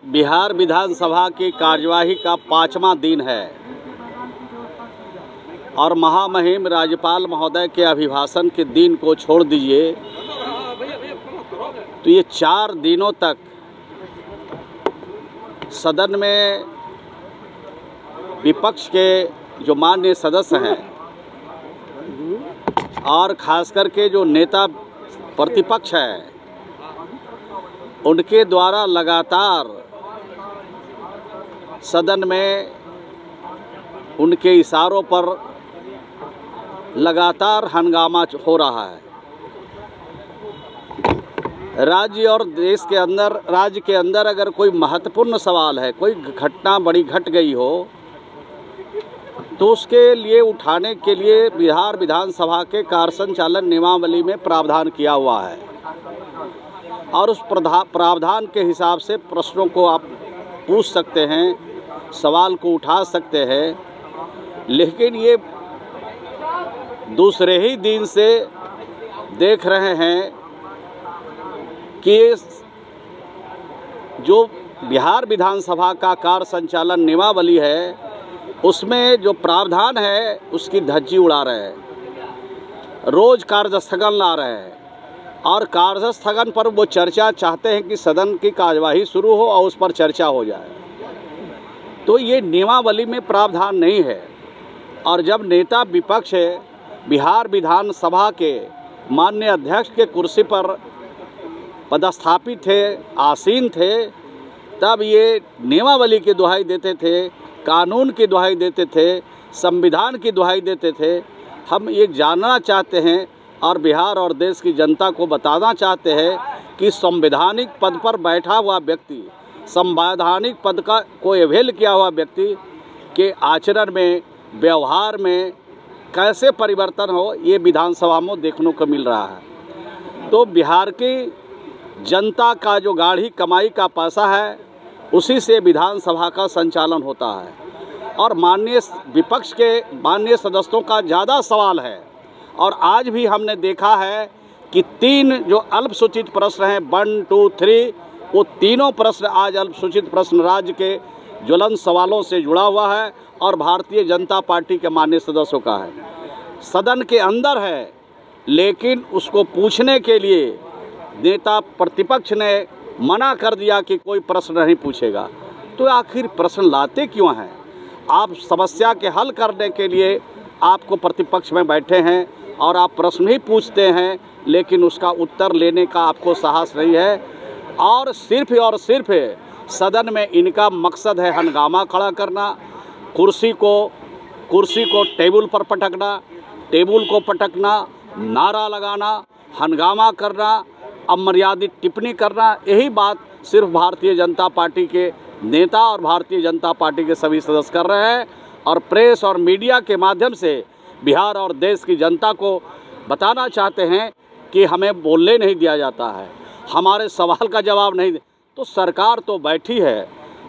बिहार विधानसभा की कार्यवाही का 5वां दिन है और महामहिम राज्यपाल महोदय के अभिभाषण के दिन को छोड़ दीजिए तो ये 4 दिनों तक सदन में विपक्ष के जो माननीय सदस्य हैं और खास करके जो नेता प्रतिपक्ष है उनके द्वारा लगातार सदन में उनके इशारों पर लगातार हंगामा हो रहा है। राज्य और देश के अंदर, राज्य के अंदर अगर कोई महत्वपूर्ण सवाल है, कोई घटना बड़ी घट गई हो तो उसके लिए उठाने के लिए बिहार विधानसभा के कार्य संचालन नियमावली में प्रावधान किया हुआ है और उस प्रावधान के हिसाब से प्रश्नों को आप पूछ सकते हैं, सवाल को उठा सकते हैं। लेकिन ये दूसरे ही दिन से देख रहे हैं कि जो बिहार विधानसभा का कार्य संचालन नियमावली है उसमें जो प्रावधान है उसकी धज्जी उड़ा रहे हैं, रोज कार्यस्थगन ला रहे हैं और कार्यस्थगन पर वो चर्चा चाहते हैं कि सदन की कार्यवाही शुरू हो और उस पर चर्चा हो जाए। तो ये नियमावली में प्रावधान नहीं है। और जब नेता विपक्ष है बिहार विधानसभा के माननीय अध्यक्ष के कुर्सी पर पदस्थापित थे, आसीन थे, तब ये नियमावली की दुहाई देते थे, कानून की दुहाई देते थे, संविधान की दुहाई देते थे। हम ये जानना चाहते हैं और बिहार और देश की जनता को बताना चाहते हैं कि संवैधानिक पद पर बैठा हुआ व्यक्ति, संवैधानिक पद का को अवेल किया हुआ व्यक्ति के आचरण में, व्यवहार में कैसे परिवर्तन हो, ये विधानसभा में देखने को मिल रहा है। तो बिहार की जनता का जो गाढ़ी कमाई का पैसा है उसी से विधानसभा का संचालन होता है और माननीय विपक्ष के माननीय सदस्यों का ज़्यादा सवाल है। और आज भी हमने देखा है कि 3 जो अल्पसूचित प्रश्न हैं 1, 2, 3, वो तीनों प्रश्न आज अल्पसूचित प्रश्न राज्य के ज्वलंत सवालों से जुड़ा हुआ है और भारतीय जनता पार्टी के माननीय सदस्यों का है। सदन के अंदर है लेकिन उसको पूछने के लिए नेता प्रतिपक्ष ने मना कर दिया कि कोई प्रश्न नहीं पूछेगा। तो आखिर प्रश्न लाते क्यों हैं? आप समस्या के हल करने के लिए आपको प्रतिपक्ष में बैठे हैं और आप प्रश्न ही पूछते हैं लेकिन उसका उत्तर लेने का आपको साहस नहीं है। और सिर्फ सदन में इनका मकसद है हंगामा खड़ा करना, कुर्सी को टेबल पर पटकना, टेबल को पटकना, नारा लगाना, हंगामा करना, अमर्यादित टिप्पणी करना। यही बात सिर्फ भारतीय जनता पार्टी के नेता और भारतीय जनता पार्टी के सभी सदस्य कर रहे हैं और प्रेस और मीडिया के माध्यम से बिहार और देश की जनता को बताना चाहते हैं कि हमें बोलने नहीं दिया जाता है, हमारे सवाल का जवाब नहीं। तो सरकार तो बैठी है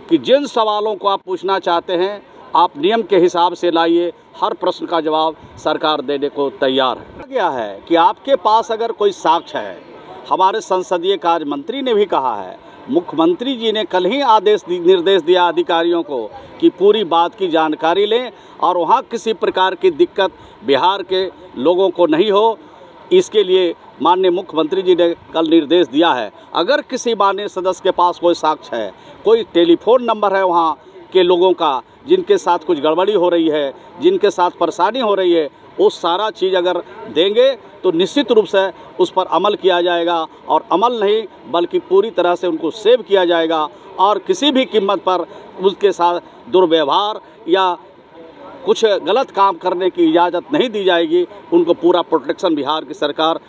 कि जिन सवालों को आप पूछना चाहते हैं आप नियम के हिसाब से लाइए, हर प्रश्न का जवाब सरकार देने को तैयार है। क्या है कि आपके पास अगर कोई साक्ष्य है, हमारे संसदीय कार्य मंत्री ने भी कहा है, मुख्यमंत्री जी ने कल ही निर्देश दिया अधिकारियों को कि पूरी बात की जानकारी लें और वहाँ किसी प्रकार की दिक्कत बिहार के लोगों को नहीं हो, इसके लिए माननीय मुख्यमंत्री जी ने कल निर्देश दिया है। अगर किसी माननीय सदस्य के पास कोई साक्ष्य है, कोई टेलीफोन नंबर है वहाँ के लोगों का जिनके साथ कुछ गड़बड़ी हो रही है, जिनके साथ परेशानी हो रही है, वो सारा चीज़ अगर देंगे तो निश्चित रूप से उस पर अमल किया जाएगा और अमल नहीं बल्कि पूरी तरह से उनको सेव किया जाएगा और किसी भी कीमत पर उसके साथ दुर्व्यवहार या कुछ गलत काम करने की इजाज़त नहीं दी जाएगी। उनको पूरा प्रोटेक्शन बिहार की सरकार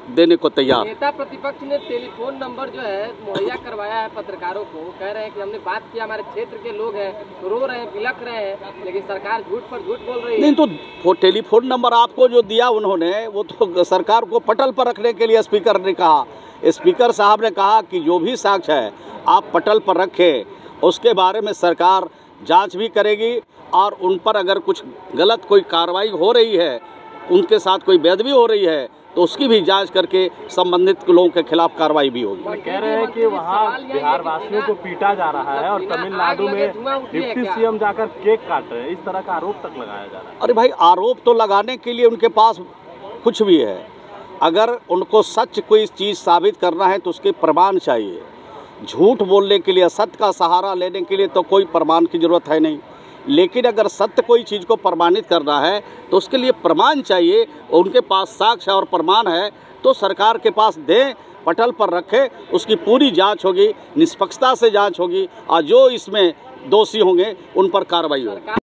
देने को तैयार। नेता प्रतिपक्ष ने टेलीफोन नंबर जो है मुहैया करवाया है पत्रकारों को, कह रहे हैं कि हमने बात किया, हमारे क्षेत्र के लोग हैं रो रहे हैं, बिलख रहे हैं, लेकिन सरकार झूठ पर झूठ बोल रही है। नहीं, तो वो टेलीफोन नंबर आपको जो दिया उन्होंने वो तो सरकार को पटल पर रखने के लिए स्पीकर ने कहा, स्पीकर साहब ने कहा कि जो भी साक्ष्य है आप पटल पर रखें, उसके बारे में सरकार जांच भी करेगी और उन पर अगर कुछ गलत कोई कार्रवाई हो रही है, उनके साथ कोई बेअदबी हो रही है तो उसकी भी जांच करके संबंधित लोगों के खिलाफ कार्रवाई भी होगी। कह रहे हैं कि वहाँ बिहार वासियों को पीटा जा रहा है और तमिलनाडु में डिप्टी सीएम जाकर केक काट रहे हैं, इस तरह का आरोप तक लगाया जा रहा है। अरे भाई, आरोप तो लगाने के लिए उनके पास कुछ भी है। अगर उनको सच कोई चीज़ साबित करना है तो उसके प्रमाण चाहिए। झूठ बोलने के लिए, असत्य का सहारा लेने के लिए तो कोई प्रमाण की ज़रूरत है नहीं। लेकिन अगर सत्य कोई चीज़ को प्रमाणित करना है तो उसके लिए प्रमाण चाहिए। उनके पास साक्ष्य और प्रमाण है तो सरकार के पास दें, पटल पर रखें, उसकी पूरी जांच होगी, निष्पक्षता से जांच होगी और जो इसमें दोषी होंगे उन पर कार्रवाई होगी।